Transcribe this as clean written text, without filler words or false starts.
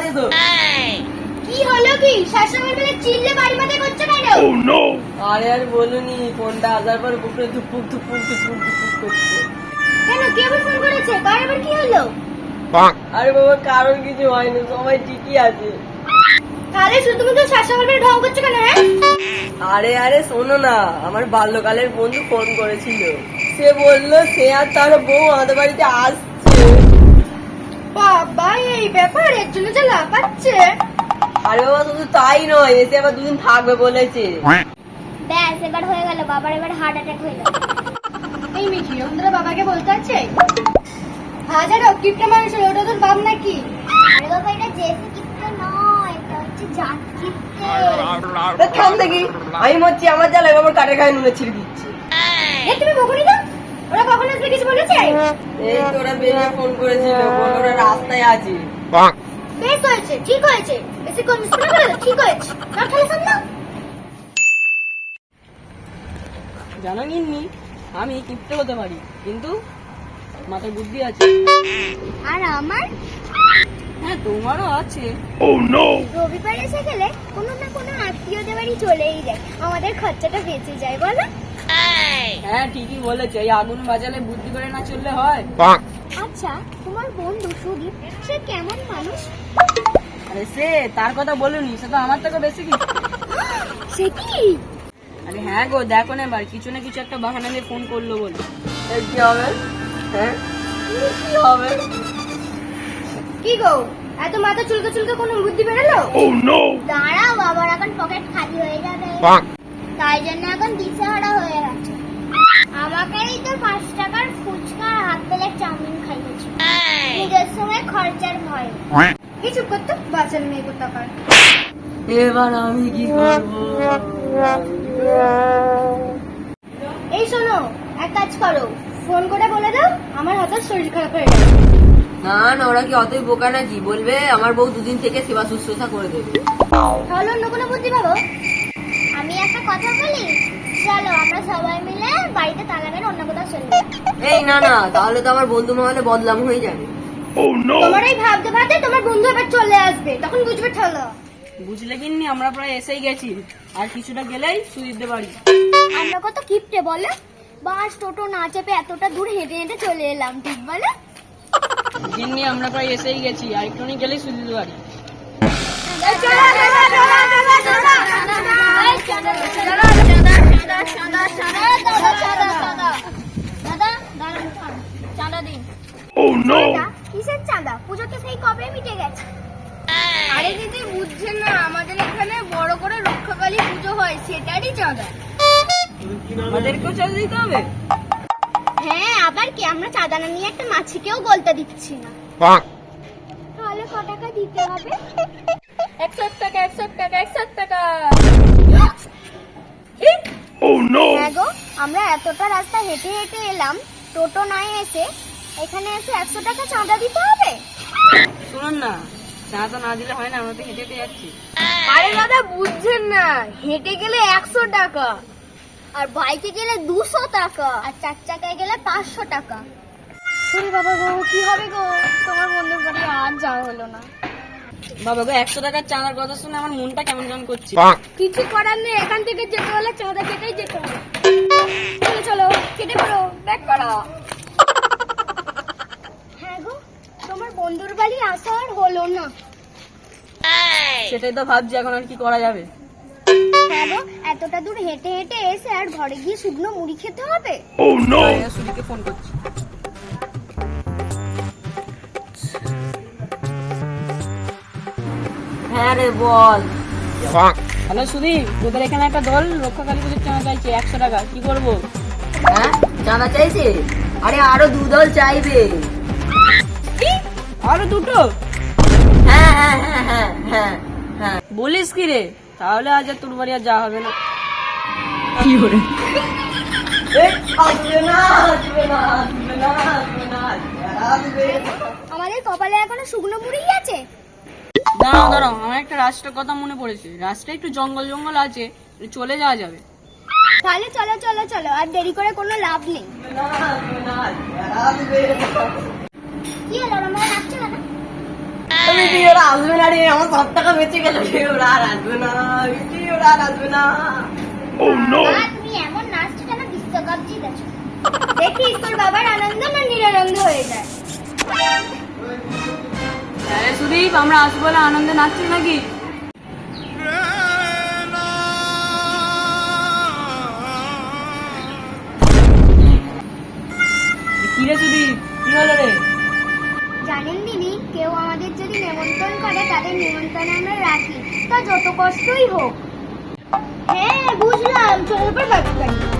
আছে তো। কি হলো কি শাশুড়ি বলে চিল্লে বাড়ি মাথায় করছো কেন? আরে আর বলুনি, ফোনটা আসার পর বুকে ধুপুক ধুপুক ধুপুক ধুপুক করছে। কেন কে আবার ফোন করেছে? কার আবার কি হলো? আরে বাবা কারোর কিছু হয়নি, সবাই ঠিকই আছে। তাহলে শুধু তুমি তো শাশুড়ি বলে ঢং করছো কেন? আরে আরে শোনো না, আমার বাল্যকালের বন্ধু ফোন করেছিল। সে বললো সে আর তার বউ আমাদের বাড়িতে আসছে। বাবা এই ব্যাপার এর জন্য যা লাফাচ্ছে। আরে বাবা শুধু তাই নয়, এসে আবার দুদিন থাকবে বলেছে। ব্যাস এবার হয়ে গেল, বাবার এবার হার্ট অ্যাটাক হয়ে গেল। এই মিঠি ওখান থেকে বাবাকে বলতে আছে হাজারো কিপটা মানুষ হলো, ওটা তোর বাপ নাকি? আরে বাবা এটা জেসি কিপটা নয়, এটা হচ্ছে জাত কিপটা। থাম দেখি, আমি মরছি আমার জ্বালায় বাবার কাটে গায়ে নুনে ছিড়ে দিচ্ছে। তুমি বকুনি দাও, ওরা কখন আসবে কিছু বলেছে? এই তো ওরা বেরিয়ে ফোন করেছিল, বললো ওরা রাস্তায় আছে। বেশ হয়েছে, ঠিক হয়েছে, বেশি কনফিউজ করে দাও, ঠিক হয়েছে না খেলে সামলাও। জানো গিন্নি, আমি কিপ্টে হতে পারি, কিন্তু মাথায় বুদ্ধি আছে। আর আমার হ্যাঁ তোমারও আছে। রবিবার এসে গেলে কোনো না কোনো আত্মীয়দের বাড়ি চলেই যায়, আমাদের খরচাটা বেঁচে যায় বলো। হ্যাঁ ঠিকই বলেছে, এই আগুন বাজালে বুদ্ধি করে না চললে হয়। আচ্ছা তোমার বন্ধু সুদীপ সে কেমন মানুষ? আরে সে তার কথা বলুনি, সে তো আমার থেকে বেশি কিছু। সে কি? আরে হ্যাঁ গো, দেখো না এবার কিছু না কিছু একটা বাহানা নিয়ে ফোন করলো বলে। কি হবে? হ্যাঁ কি হবে? কি গো এত মাথা চুলকে চুলকে কোনো বুদ্ধি বেরোলো? দাঁড়াও বাবার এখন পকেট খালি হয়ে যাবে, তাই জন্য এখন দিশেহারা হয়ে গেছে। আমাকেই তো 5 টাকার ফুচকা আর হাত প্লেট চাউমিন খাইয়েছে নিজের সময় খরচার ভয়। কিছু করতো বাঁচাল মেয়ে কোথাকার। এবার আমি কি করবো? এই শোনো, এক কাজ করো, ফোন করে বলে দাও আমার হঠাৎ শরীর খারাপ হয়ে গেছে। না না, ওরা কি অতই বোকা নাকি? বলবে আমার বউ দুদিন থেকে সেবা শুশ্রূষা করে দেবে। তাহলে অন্য কোনো বুদ্ধি পাবো। আমি একটা কথা বলি, চলো আমরা সবাই মিলে বাড়িতে তালা মেরে অন্য কোথাও চলে যাই। এই না না, তাহলে তো আমার বন্ধু মহলে বদলাম হয়ে যাবে। তোমার এই ভাবতে ভাবতে তোমার বন্ধু এবার চলে আসবে, তখন বুঝবে ঠেলো। বুঝলে কিন্নি, আমরা প্রায় এসেই গেছি, আর কিছুটা গেলেই সুদিতে বাড়ি। আমরা কত কিপটে বলে, বাস টোটো না চেপে এতটা দূর হেঁটে হেঁটে চলে এলাম, ঠিক বলে? কিন্নি আমরা প্রায় এসেই গেছি, আর একটু গেলেই সুদিতে বাড়ি। কিসের চাঁদা? পুজো তো সেই কবে মিটে গেছে। আরে দিদি বুঝছেন না, আমাদের এখানে বড় করে রক্ষাকালী পুজো হয়, সেটারই চাঁদা। আমাদেরকেও চলে দিতে হবে? হ্যাঁ আবার কি, আমরা চাঁদা না নিয়ে একটা মাছিকেও বলতে দিচ্ছি না। তাহলে ক টাকা দিতে হবে? 100 টাকা 100 টাকা 100 টাকা। হ্যাঁ গো, আমরা এতটা রাস্তা হেঁটে হেঁটে এলাম, টোটো নাই এসে এখানে এসে 100 টাকা চাঁদা দিতে হবে? শুনুন না, চা তো না দিলে হয় না, আমরা তো হেঁটে হেঁটে যাচ্ছি। আরে দাদা বুঝছেন না, হেঁটে গেলে 100 টাকা, আর বাইকে গেলে 200 টাকা, আর 4 চাকায় গেলে 500 টাকা। ওরে বাবা গো, কি হবে গো, তোমার বন্ধুর বাড়ি আর যাওয়া হলো না। বাবা গো, 100 টাকার চাঁদার কথা শুনে আমার মনটা কেমন কেমন করছে। কিছু করার নেই, এখান থেকে যেতে হলে চাঁদা কেটেই যেতে হবে। চলো চলো, কেটে পড়ো, ব্যাক করো। হ্যাঁ গো, তোমার বন্ধুর বাড়ি আসা আর হলো না। সেটাই তো ভাবছি, এখন আর কি করা যাবে। হ্যাঁ গো, এতটা দূর হেঁটে হেঁটে এসে আর ঘরে গিয়ে শুকনো মুড়ি খেতে হবে। সুদিকে ফোন করছি। হ্যাঁ রে বল। হ্যালো সুদীপ, তোদের এখানে একটা দল রক্ষাকালী পুজোর চাঁদা চাইছে 100 টাকা, কি করবো? হ্যাঁ চাঁদা চাইছে? আরে আরো 2 দল চাইবে। কি আরো 2টো? হ্যাঁ হ্যাঁ হ্যাঁ হ্যাঁ হ্যাঁ হ্যাঁ। বলিস কি রে? তাহলে আজ আর তোর বাড়ি আর যাওয়া হবে না। কি করে? আমাদের কপালে এখনো শুকনো মুড়ি আছে। দাঁড়াও দাঁড়াও, আমার একটা রাস্তার কথা মনে পড়েছে। রাস্তায় একটু জঙ্গল জঙ্গল আছে, চলে যাওয়া যাবে। তাহলে চলো চলো চলো, আর দেরি করে কোনো লাভ নেই। কি হলো, আমরা রাখছি না? বিটি ওরা আসবে না রে, আমার 7 টাকা বেঁচে গেল রে, ওরা আর আসবে না বিটি, ওরা আর আসবে না। বাবা, তুমি এমন নাচছো কেন? বিশ্বকাপ জিতেছো। দেখিস তোর বাবার আনন্দ না নিরানন্দ হয়ে যায়। আরে সুদীপ, আমরা আসবো বলে আনন্দে নাচছি নাকি? কি রে সুদীপ, কি হলো রে? জানেন দিদি, কেউ আমাদের যদি নেমন্তন্ন করে তাদের নিমন্ত্রণে আমরা রাখি, তা যত কষ্টই হোক। হ্যাঁ বুঝলাম, চল এবার বাড়ি।